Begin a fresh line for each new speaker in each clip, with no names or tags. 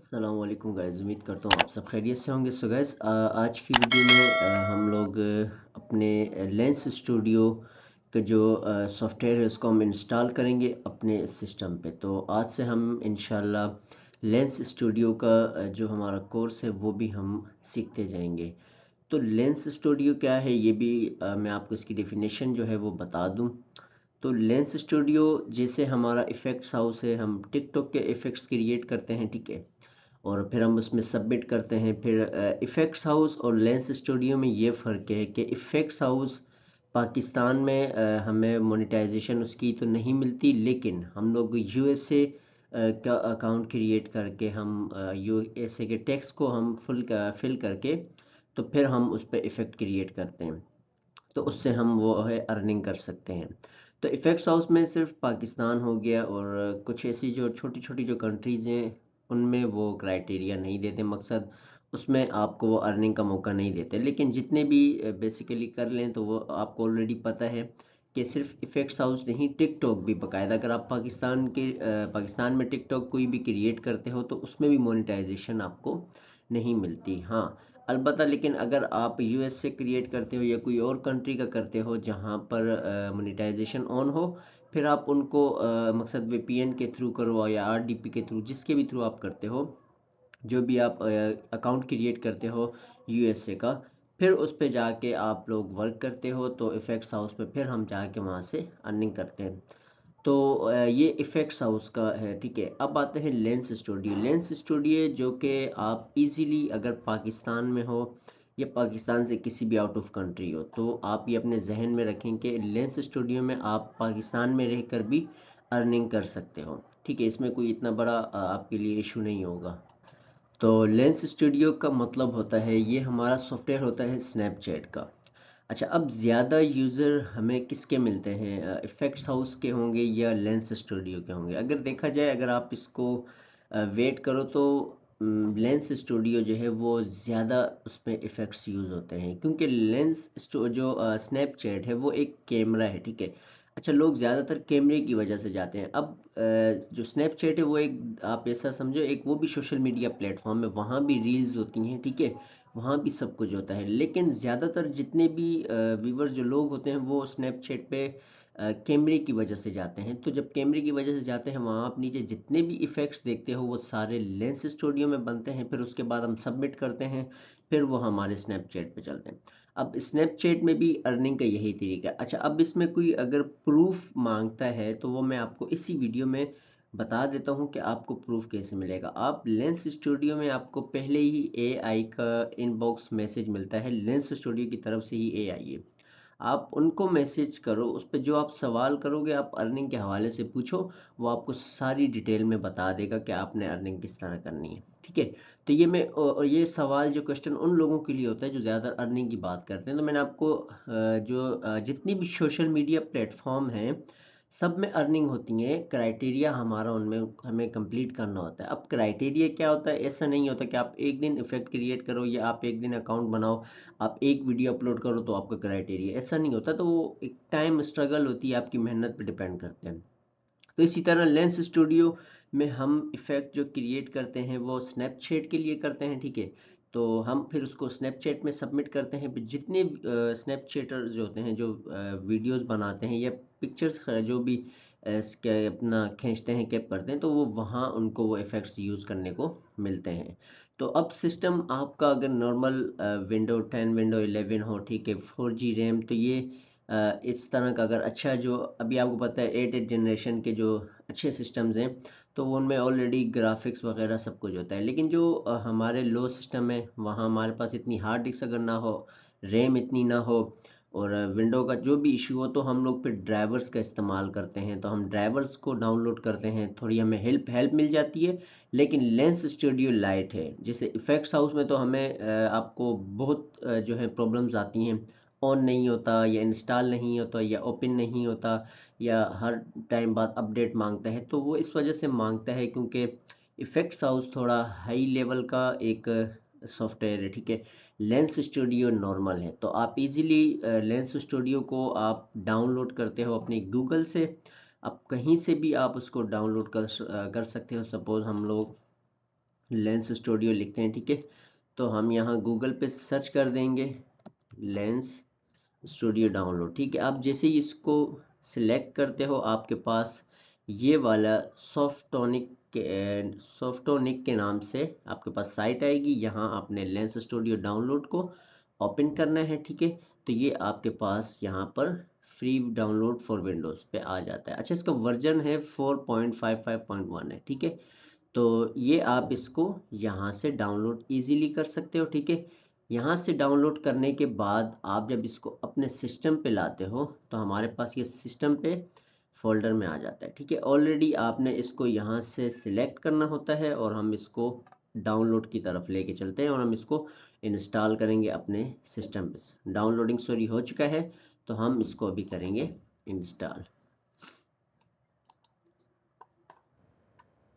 अस्सलाम वालेकुम गाइस। उम्मीद करता हूँ आप सब खैरियत से होंगे। सो गाइस, आज की वीडियो में हम लोग अपने लेंस स्टूडियो का जो सॉफ्टवेयर है उसको हम इंस्टॉल करेंगे अपने सिस्टम पे। तो आज से हम इंशाल्लाह लेंस स्टूडियो का जो हमारा कोर्स है वो भी हम सीखते जाएंगे। तो लेंस स्टूडियो क्या है ये भी मैं आपको इसकी डेफिनेशन जो है वो बता दूं। तो लेंस स्टूडियो जैसे हमारा इफ़ेक्ट्स हाउस है, हम टिकटॉक के इफ़ेक्ट्स क्रिएट करते हैं, ठीक है, और फिर हम उसमें सबमिट करते हैं। फिर इफ़ेक्ट्स हाउस और लेंस स्टूडियो में ये फ़र्क है कि इफ़ेक्ट्स हाउस पाकिस्तान में हमें मोनेटाइजेशन उसकी तो नहीं मिलती, लेकिन हम लोग यूएसए का अकाउंट क्रिएट करके हम यूएसए के टैक्स को हम फिल करके तो फिर हम उस पर इफ़ेक्ट क्रिएट करते हैं। तो उससे हम वो है अर्निंग कर सकते हैं। तो इफ़ेक्ट्स हाउस में सिर्फ पाकिस्तान हो गया, और कुछ ऐसी जो छोटी छोटी जो कंट्रीज़ हैं उनमें वो क्राइटेरिया नहीं देते, मकसद उसमें आपको वो अर्निंग का मौका नहीं देते। लेकिन जितने भी बेसिकली कर लें तो वो आपको ऑलरेडी पता है कि सिर्फ इफ़ेक्ट्स हाउस नहीं, टिकटॉक भी बाकायदा अगर आप पाकिस्तान में टिकटॉक कोई भी क्रिएट करते हो तो उसमें भी मोनेटाइजेशन आपको नहीं मिलती। हाँ, अलबत्ता लेकिन अगर आप यूएस से क्रिएट करते हो या कोई और कंट्री का करते हो जहाँ पर मोनेटाइजेशन ऑन हो, फिर आप उनको मकसद वीपीएन के थ्रू करो या आरडीपी के थ्रू, जिसके भी थ्रू आप करते हो, जो भी आप अकाउंट क्रिएट करते हो यूएसए का, फिर उस पे जाके आप लोग वर्क करते हो तो इफ़ेक्ट्स हाउस पे फिर हम जाके वहाँ से अर्निंग करते हैं। तो ये इफ़ेक्ट्स हाउस का है, ठीक है। अब आते हैं लेंस स्टूडियो। लेंस स्टूडियो जो कि आप इजीली अगर पाकिस्तान में हो या पाकिस्तान से किसी भी आउट ऑफ कंट्री हो तो आप ये अपने जहन में रखें कि लेंस स्टूडियो में आप पाकिस्तान में रहकर भी अर्निंग कर सकते हो, ठीक है। इसमें कोई इतना बड़ा आपके लिए इशू नहीं होगा। तो लेंस स्टूडियो का मतलब होता है, ये हमारा सॉफ्टवेयर होता है स्नैपचैट का। अच्छा, अब ज़्यादा यूज़र हमें किसके मिलते हैं, इफ़ेक्ट्स हाउस के होंगे या लेंस स्टूडियो के होंगे? अगर देखा जाए, अगर आप इसको वेट करो तो लेंस स्टूडियो जो है वो ज़्यादा उसमें इफ़ेक्ट्स यूज़ होते हैं, क्योंकि जो स्नैपचैट है वो एक कैमरा है, ठीक है। अच्छा, लोग ज़्यादातर कैमरे की वजह से जाते हैं। अब जो स्नैपचैट है वो एक, आप ऐसा समझो, एक वो भी सोशल मीडिया प्लेटफॉर्म है, वहाँ भी रील्स होती हैं, ठीक है, वहाँ भी सब कुछ होता है। लेकिन ज़्यादातर जितने भी व्यूवर जो लोग होते हैं वो स्नैपचैट पे कैमरे की वजह से जाते हैं। तो जब कैमरे की वजह से जाते हैं, वहाँ आप नीचे जितने भी इफ़ेक्ट्स देखते हो वो सारे लेंस स्टूडियो में बनते हैं। फिर उसके बाद हम सबमिट करते हैं, फिर वो हमारे स्नैपचैट पे चलते हैं। अब स्नैपचैट में भी अर्निंग का यही तरीका है। अच्छा, अब इसमें कोई अगर प्रूफ मांगता है तो वो मैं आपको इसी वीडियो में बता देता हूँ कि आपको प्रूफ कैसे मिलेगा। आप लेंस स्टूडियो में आपको पहले ही एआई का इनबॉक्स मैसेज मिलता है, लेंस स्टूडियो की तरफ से ही एआई है। आप उनको मैसेज करो, उस पे जो आप सवाल करोगे, आप अर्निंग के हवाले से पूछो, वो आपको सारी डिटेल में बता देगा कि आपने अर्निंग किस तरह करनी है, ठीक है। तो ये मैं और ये सवाल जो क्वेश्चन उन लोगों के लिए होता है जो ज़्यादा अर्निंग की बात करते हैं। तो मैंने आपको जितनी भी सोशल मीडिया प्लेटफॉर्म हैं सब में अर्निंग होती है, क्राइटेरिया हमारा उनमें हमें कंप्लीट करना होता है। अब क्राइटेरिया क्या होता है, ऐसा नहीं होता कि आप एक दिन इफेक्ट क्रिएट करो या आप एक दिन अकाउंट बनाओ, आप एक वीडियो अपलोड करो तो आपका क्राइटेरिया, ऐसा नहीं होता। तो वो एक टाइम स्ट्रगल होती है, आपकी मेहनत पे डिपेंड करते हैं। तो इसी तरह लेंस स्टूडियो में हम इफ़ेक्ट जो क्रिएट करते हैं वो स्नैपचैट के लिए करते हैं, ठीक है। तो हम फिर उसको स्नैपचैट में सबमिट करते हैं। फिर जितने स्नैपचैटर जो होते हैं, जो वीडियोस बनाते हैं या पिक्चर्स जो भी अपना खींचते हैं, कैप करते हैं, तो वो वहाँ उनको वो इफ़ेक्ट्स यूज़ करने को मिलते हैं। तो अब सिस्टम आपका अगर नॉर्मल विंडो 10 विंडो 11 हो, ठीक है, 4G रैम, तो ये इस तरह का अगर अच्छा, जो अभी आपको पता है 8 जनरेशन के जो अच्छे सिस्टम्स हैं तो उनमें ऑलरेडी ग्राफिक्स वगैरह सब कुछ होता है। लेकिन जो हमारे लो सिस्टम है वहाँ हमारे पास इतनी हार्ड डिस्क अगर ना हो, रैम इतनी ना हो, और विंडो का जो भी इशू हो, तो हम लोग फिर ड्राइवर्स का इस्तेमाल करते हैं। तो हम ड्राइवर्स को डाउनलोड करते हैं, थोड़ी हमें हेल्प हेल्प मिल जाती है। लेकिन लेंस स्टूडियो लाइट है, जैसे इफेक्ट्स हाउस में तो हमें आपको बहुत जो है प्रॉब्लम्स आती हैं, ऑन नहीं होता या इंस्टॉल नहीं होता या ओपन नहीं होता या हर टाइम बाद अपडेट मांगता है। तो वो इस वजह से मांगता है क्योंकि इफेक्ट्स हाउस थोड़ा हाई लेवल का एक सॉफ्टवेयर है, ठीक है। लेंस स्टूडियो नॉर्मल है। तो आप इजीली लेंस स्टूडियो को आप डाउनलोड करते हो अपने गूगल से, आप कहीं से भी आप उसको डाउनलोड कर सकते हो। सपोज हम लोग लेंस स्टूडियो लिखते हैं, ठीक है। तो हम यहाँ गूगल पे सर्च कर देंगे लेंस स्टूडियो डाउनलोड, ठीक है। आप जैसे ही इसको सिलेक्ट करते हो आपके पास ये वाला सॉफ्टोनिक के नाम से आपके पास साइट आएगी। यहाँ आपने लेंस स्टूडियो डाउनलोड को ओपन करना है, ठीक है। तो ये आपके पास यहाँ पर फ्री डाउनलोड फॉर विंडोज़ पे आ जाता है। अच्छा, इसका वर्जन है 4.55.1 है, ठीक है। तो ये आप इसको यहाँ से डाउनलोड इजीली कर सकते हो, ठीक है। यहाँ से डाउनलोड करने के बाद आप जब इसको अपने सिस्टम पे लाते हो तो हमारे पास ये सिस्टम पे फोल्डर में आ जाता है, ठीक है। ऑलरेडी आपने इसको यहाँ से सिलेक्ट करना होता है और हम इसको डाउनलोड की तरफ लेके चलते हैं और हम इसको इंस्टॉल करेंगे अपने सिस्टम पे। डाउनलोडिंग सॉरी हो चुका है, तो हम इसको अभी करेंगे इंस्टॉल।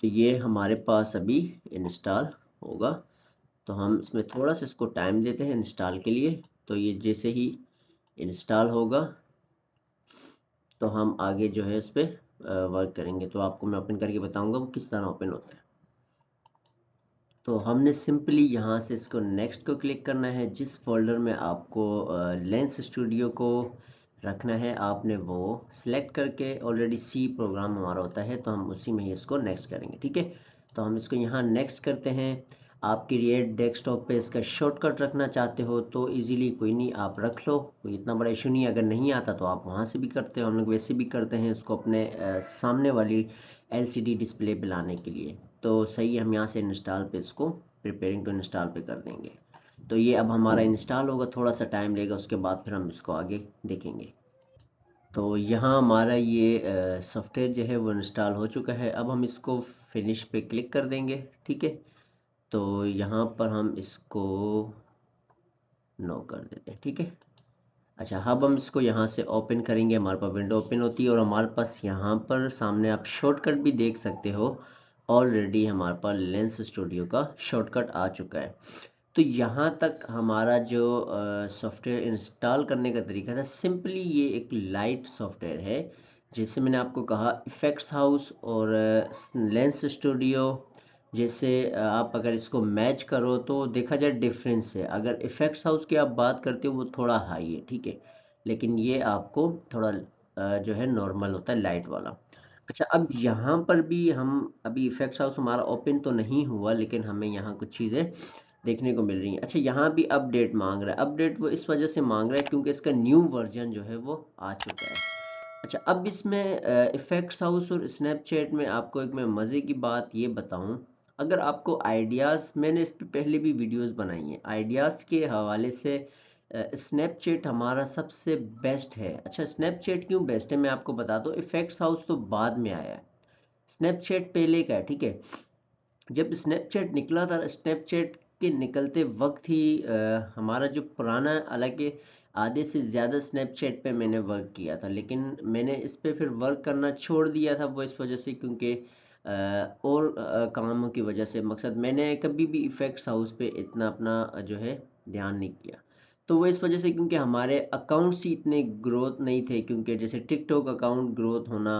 तो ये हमारे पास अभी इंस्टॉल होगा। तो हम इसमें थोड़ा सा इसको टाइम देते हैं इंस्टॉल के लिए। तो ये जैसे ही इंस्टॉल होगा तो हम आगे जो है इस पर वर्क करेंगे। तो आपको मैं ओपन करके बताऊंगा वो किस तरह ओपन होता है। तो हमने सिंपली यहाँ से इसको नेक्स्ट को क्लिक करना है। जिस फोल्डर में आपको लेंस स्टूडियो को रखना है आपने वो सिलेक्ट करके, ऑलरेडी सी प्रोग्राम हमारा होता है तो हम उसी में ही इसको नेक्स्ट करेंगे, ठीक है। तो हम इसको यहाँ नेक्स्ट करते हैं। आप क्रिएट डेस्कटॉप पे इसका शॉर्टकट रखना चाहते हो तो इजीली कोई नहीं, आप रख लो, कोई इतना बड़ा इशू नहीं है। अगर नहीं आता तो आप वहाँ से भी करते हो, हम लोग वैसे भी करते हैं इसको अपने सामने वाली एलसीडी डिस्प्ले पे लाने के लिए। तो सही है, हम यहाँ से इंस्टॉल पे इसको प्रिपेयरिंग टू इंस्टॉल पे कर देंगे। तो ये अब हमारा इंस्टॉल होगा, थोड़ा सा टाइम लेगा, उसके बाद फिर हम इसको आगे देखेंगे। तो यहाँ हमारा ये सॉफ्टवेयर जो है वो इंस्टॉल हो चुका है। अब हम इसको फिनिश पे क्लिक कर देंगे, ठीक है। तो यहाँ पर हम इसको नो कर देते हैं, ठीक है। अच्छा, अब हम इसको यहाँ से ओपन करेंगे। हमारे पास विंडो ओपन होती है और हमारे पास यहाँ पर सामने आप शॉर्टकट भी देख सकते हो। ऑलरेडी हमारे पास लेंस स्टूडियो का शॉर्टकट आ चुका है। तो यहाँ तक हमारा जो सॉफ्टवेयर इंस्टॉल करने का तरीका था, सिंपली ये एक लाइट सॉफ्टवेयर है। जैसे मैंने आपको कहा इफेक्ट्स हाउस और लेंस स्टूडियो, जैसे आप अगर इसको मैच करो तो देखा जाए डिफरेंस है। अगर इफेक्ट्स हाउस की आप बात करते हो वो थोड़ा हाई है, ठीक है। लेकिन ये आपको थोड़ा जो है नॉर्मल होता है, लाइट वाला। अच्छा, अब यहाँ पर भी हम अभी इफेक्ट्स हाउस हमारा ओपन तो नहीं हुआ लेकिन हमें यहाँ कुछ चीज़ें देखने को मिल रही है। अच्छा, यहाँ भी अपडेट मांग रहा है। अपडेट वो इस वजह से मांग रहा है क्योंकि इसका न्यू वर्जन जो है वो आ चुका है। अच्छा, अब इसमें इफेक्ट्स हाउस और स्नैपचैट में आपको एक मैं मज़े की बात ये बताऊं। अगर आपको आइडियाज़, मैंने इस पे पहले भी वीडियोस बनाई हैं, आइडियाज़ के हवाले से स्नैपचैट हमारा सबसे बेस्ट है। अच्छा, स्नैपचैट क्यों बेस्ट है मैं आपको बताता हूँ। इफेक्ट्स हाउस तो बाद में आया है, स्नैपचैट पहले का है, ठीक है। जब स्नैपचैट निकला था, स्नैपचैट के निकलते वक्त ही हमारा जो पुराना, हालांकि आधे से ज़्यादा स्नैपचैट पे मैंने वर्क किया था लेकिन मैंने इस पे फिर वर्क करना छोड़ दिया था। वो इस वजह से क्योंकि और कामों की वजह से, मकसद मैंने कभी भी इफेक्ट्स हाउस पे इतना अपना जो है ध्यान नहीं किया। तो वो इस वजह से क्योंकि हमारे अकाउंट्स ही इतने ग्रोथ नहीं थे, क्योंकि जैसे टिकटॉक अकाउंट ग्रोथ होना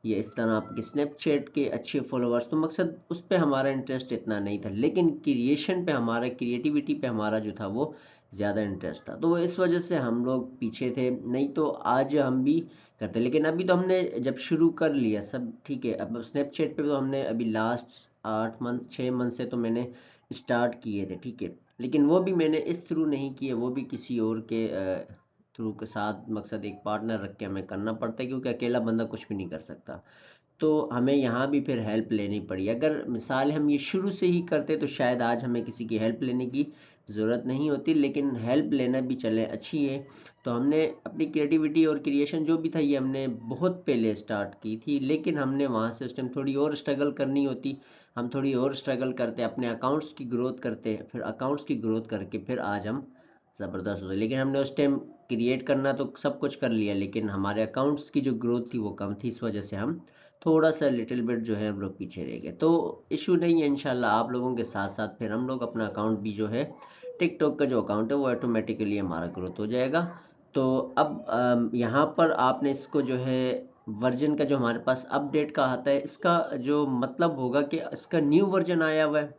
या इस तरह आपके स्नैपचैट के अच्छे फॉलोअर्स, तो मकसद उस पे हमारा इंटरेस्ट इतना नहीं था। लेकिन क्रिएशन पे हमारा, क्रिएटिविटी पे हमारा जो था वो ज़्यादा इंटरेस्ट था, तो वो इस वजह से हम लोग पीछे थे। नहीं तो आज हम भी करते। लेकिन अभी तो हमने जब शुरू कर लिया सब, ठीक है। अब स्नैपचैट पे तो हमने अभी लास्ट 8 मंथ 6 मंथ से तो मैंने स्टार्ट किए थे, ठीक है। लेकिन वो भी मैंने इस थ्रू नहीं किए, वो भी किसी और के थ्रू के साथ, मकसद एक पार्टनर रख के हमें करना पड़ता है क्योंकि अकेला बंदा कुछ भी नहीं कर सकता। तो हमें यहाँ भी फिर हेल्प लेनी पड़ी। अगर मिसाल हम ये शुरू से ही करते तो शायद आज हमें किसी की हेल्प लेने की ज़रूरत नहीं होती, लेकिन हेल्प लेना भी चले अच्छी है। तो हमने अपनी क्रिएटिविटी और क्रिएशन जो भी था ये हमने बहुत पहले स्टार्ट की थी, लेकिन हमने वहाँ से उस टाइम थोड़ी और स्ट्रगल करनी होती। हम थोड़ी और स्ट्रगल करते, अपने अकाउंट्स की ग्रोथ करते, फिर अकाउंट्स की ग्रोथ करके फिर आज हम ज़बरदस्त होते। लेकिन हमने उस टाइम क्रिएट करना तो सब कुछ कर लिया लेकिन हमारे अकाउंट्स की जो ग्रोथ थी वो कम थी, इस वजह से हम थोड़ा सा लिटिल बिट जो है हम लोग पीछे रह गए। तो इशू नहीं है, इंशाल्लाह आप लोगों के साथ साथ फिर हम लोग अपना अकाउंट भी जो है, टिकटॉक का जो अकाउंट है वो ऑटोमेटिकली हमारा ग्रोथ हो जाएगा। तो अब यहाँ पर आपने इसको जो है वर्जन का जो हमारे पास अपडेट का आता है, इसका जो मतलब होगा कि इसका न्यू वर्जन आया हुआ है।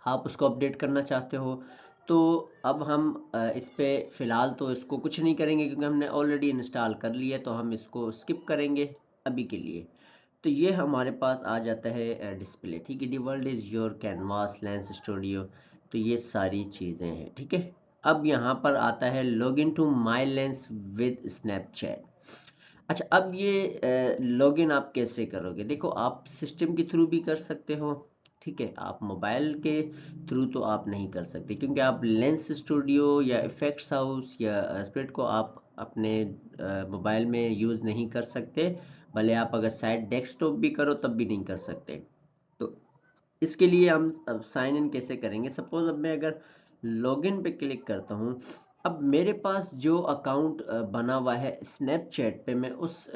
आप उसको अपडेट करना चाहते हो। तो अब हम इस पे फ़िलहाल तो इसको कुछ नहीं करेंगे क्योंकि हमने ऑलरेडी इंस्टॉल कर लिया है, तो हम इसको स्किप करेंगे अभी के लिए। तो ये हमारे पास आ जाता है डिस्प्ले, ठीक है। The world is your canvas lens studio, तो ये सारी चीज़ें हैं, ठीक है। अब यहाँ पर आता है log in to my lens with Snapchat. अच्छा, अब ये लॉगिन आप कैसे करोगे? देखो, आप सिस्टम के थ्रू भी कर सकते हो, ठीक है। आप मोबाइल के थ्रू तो आप नहीं कर सकते क्योंकि आप लेंस स्टूडियो या इफेक्ट्स हाउस या स्प्लिट को आप अपने मोबाइल में यूज़ नहीं कर सकते। भले आप अगर साइड डेस्कटॉप भी करो तब भी नहीं कर सकते। तो इसके लिए हम अब साइन इन कैसे करेंगे? सपोज अब मैं अगर लॉगिन पे क्लिक करता हूँ, अब मेरे पास जो अकाउंट बना हुआ है स्नैपचैट पे, मैं उस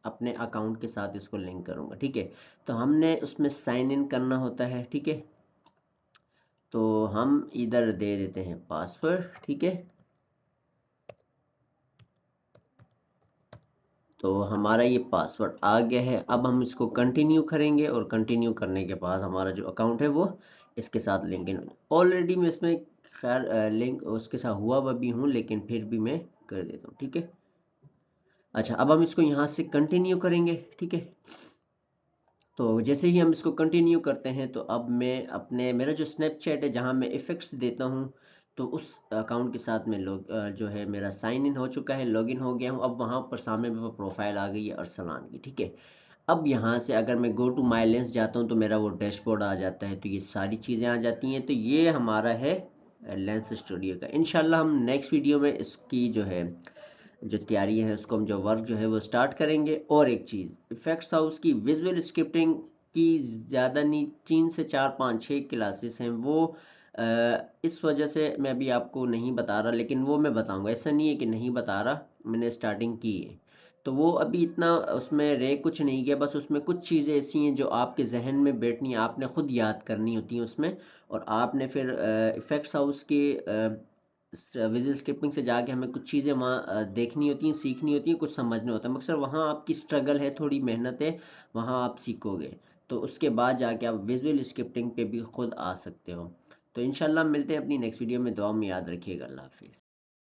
अपने अकाउंट के साथ इसको लिंक करूँगा, ठीक है। तो हमने उसमें साइन इन करना होता है, ठीक है। तो हम इधर दे देते हैं पासवर्ड, ठीक है। तो हमारा ये पासवर्ड आ गया है। अब हम इसको कंटिन्यू करेंगे और कंटिन्यू करने के बाद हमारा जो अकाउंट है वो इसके साथ लिंक इन, ऑलरेडी मैं इसमें खैर लिंक उसके साथ हुआ हुआ भी हूँ, लेकिन फिर भी मैं कर देता हूँ, ठीक है। अच्छा, अब हम इसको यहाँ से कंटिन्यू करेंगे, ठीक है। तो जैसे ही हम इसको कंटिन्यू करते हैं तो अब मैं अपने मेरा जो स्नैपचैट है जहाँ मैं इफ़ेक्ट्स देता हूँ, तो उस अकाउंट के साथ में जो है मेरा साइन इन हो चुका है, लॉगिन हो गया हूँ। अब वहाँ पर सामने मेरे पास प्रोफाइल आ गई है अरसलान की, ठीक है। अब यहाँ से अगर मैं गो टू माई लेंस जाता हूँ तो मेरा वो डैशबोर्ड आ जाता है, तो ये सारी चीज़ें आ जाती हैं। तो ये हमारा है लेंस स्टूडियो का। इंशाल्लाह हम नेक्स्ट वीडियो में इसकी जो है जो तैयारी है उसको हम जो वर्क जो है वो स्टार्ट करेंगे। और एक चीज़, इफेक्ट्स हाउस की विजुअल स्क्रिप्टिंग की ज़्यादा नहीं, 3 से 4 5 6 क्लासेस हैं वो। इस वजह से मैं अभी आपको नहीं बता रहा, लेकिन वो मैं बताऊंगा, ऐसा नहीं है कि नहीं बता रहा, मैंने स्टार्टिंग की है। तो वो अभी इतना उसमें रह कुछ नहीं गया, बस उसमें कुछ चीज़ें ऐसी हैं जो आपके जहन में बैठनी है, आपने खुद याद करनी होती हैं उसमें। और आपने फिर इफेक्ट्स हाउस के विजुअल स्क्रिप्टिंग से जाके हमें कुछ चीज़ें वहाँ देखनी होती हैं, सीखनी होती हैं, कुछ समझना होता है। मकसद वहाँ आपकी स्ट्रगल है, थोड़ी मेहनत है, वहाँ आप सीखोगे। तो उसके बाद जाके आप विजुअल स्क्रिप्टिंग पे भी खुद आ सकते हो। तो इंशाल्लाह मिलते हैं अपनी नेक्स्ट वीडियो में। दुआ में याद रखिएगा। अल्लाह हाफिज़।